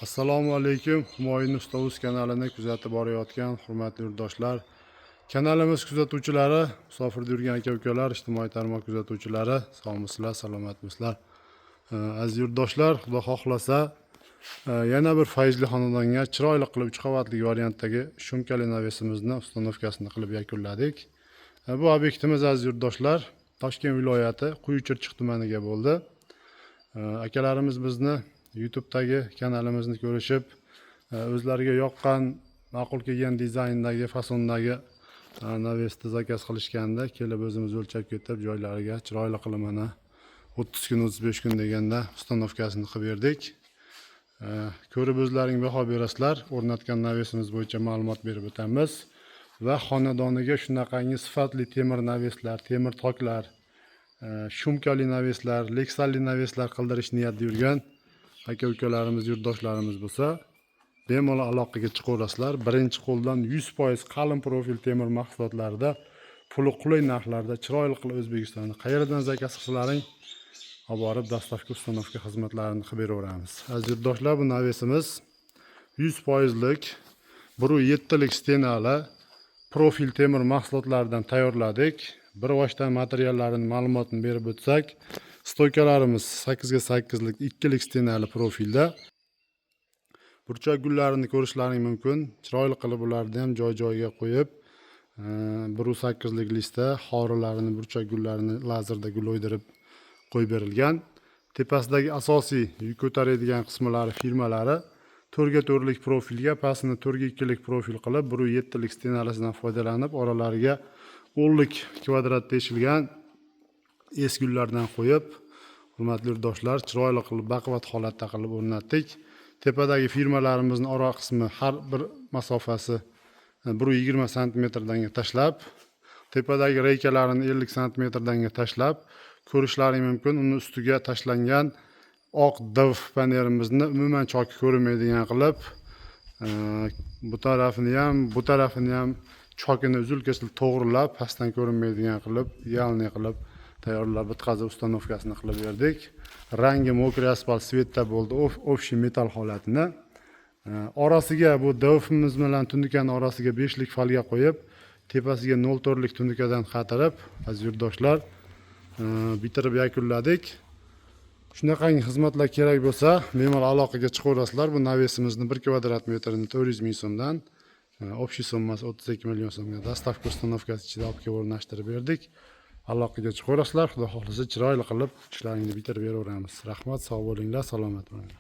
Assalomu alaykum. Humoyun Usta.uz kanalini kuzatib borayotgan hurmatli yurtdoshlar, kanalimiz kuzatuvchilari, musofirda yurgan aka-ukalar, ijtimoiy tarmoq kuzatuvchilari, sog'misizlar, salomatmisizlar? Aziz yurtdoshlar, Xudo xohlasa, yana bir fayzli xonadonga chiroyli qilib 3 qavatli variantdagi shumkali navisimizni ustanovkasini qilib yakunladik. Bu obyektimiz aziz yurtdoshlar, Toshkent viloyati Quyuchirchiq tumaniga bo'ldi. Akalarimiz bizni YouTube'dagi kanalimizni ko'rishib, o'zlariga yoqqan, ma'qul kelgan dizayndagi, fasondagi navesni zakaz qilishganda, kelib o'zimiz o'lchab ketib, joylariga chiroyli qilib mana 30 kun, 35 kun deganda ustanovkasini qilib berdik. Ko'rib o'zlaring baho berasizlar. O'rnatgan navesimiz bo'yicha ma'lumot berib o'tamiz va xonadoniga shunaqangi sifatli temir naveslar, temir toklar, shumkali naveslar, leksalli naveslar qildirish niyatida yurgan aka-ukalarimiz, yurtdoshlarimiz bo'lsa, bemalol aloqaga chiqaverasizlar. Birinchi qo'ldan 100% qalin profil temir mahsulotlarida, puli qulay narxlarda chiroyli qilib O'zbekistonda qayerdan zakaz qilsalaring, olib borib dastavka ustanovka xizmatlarini qilib beraveramiz. Aziz yurtdoshlar, bu navesimiz 100%lik 1.7 lik stenali profil temir mahsulotlardan tayyorladik. Bir vosita materiallarini ma'lumotini berib o'tsak, stoykalarimiz 8 ga 8 lik 2 lik stenali profilda. Burchak gullarini ko'rishlaring mumkin. Chiroyli qilib ularni ham joy-joyiga qo'yib, 1.8 lik listda xorilarini, burchak gullarini lazerda gul o'ydirib qo'yib berilgan. Tepasidagi asosiy yuk ko'taradigan qismlari firmalari 4 ga 4 lik profilga, pastini 4 ga 2 lik profil qilib, 1.7 lik stenalisidan foydalanib, oralariga 10 lik kvadrat teshilgan esgullardan qo'yib, hurmatli yurtdoshlar, chiroyli qilib baquvvat holatda qilib o'rnatdik. Tepadagi firmalarimizning ora qismi har bir masofasi 1.20 sm tashlab, tepadagi reykalarini 50 sm tashlab, ko'rishlaring mumkin. Uni ustiga tashlangan oq div panelimizni umuman choki ko'rinmaydigan qilib, bu tarafini ham chokini uzil-kesil to'g'rilab, pastdan ko'rinmaydigan qilib, idealniy qilib tayyorlab bitkazib ustanovkasini qilib berdik. Rangi mokriy asfalt svetda bo'ldi, общий metal holatini. Orasiga bu divimiz bilan tunukaning orasiga 5 lik folga qo'yib, tepasiga 0.4 lik tunukadan qatirib, aziz yurtdoshlar, bitirib yakunladik. Shunaqangi xizmatlar kerak bo'lsa, bemalol aloqaga chiqaverasizlar. Bu navesimizni 1 kvadrat metrini 400 ming so'mdan, общий summasi 32 million so'mga dastavka ustanovkasi ichida olib kelib o'rnashtirib berdik. Aloqaga chiqaverasizlar. Xudo xohlasa chiroyli qilib ishlaringni bitirib beraveramiz. Rahmat, sog' bo'linglar, salomat bo'linglar.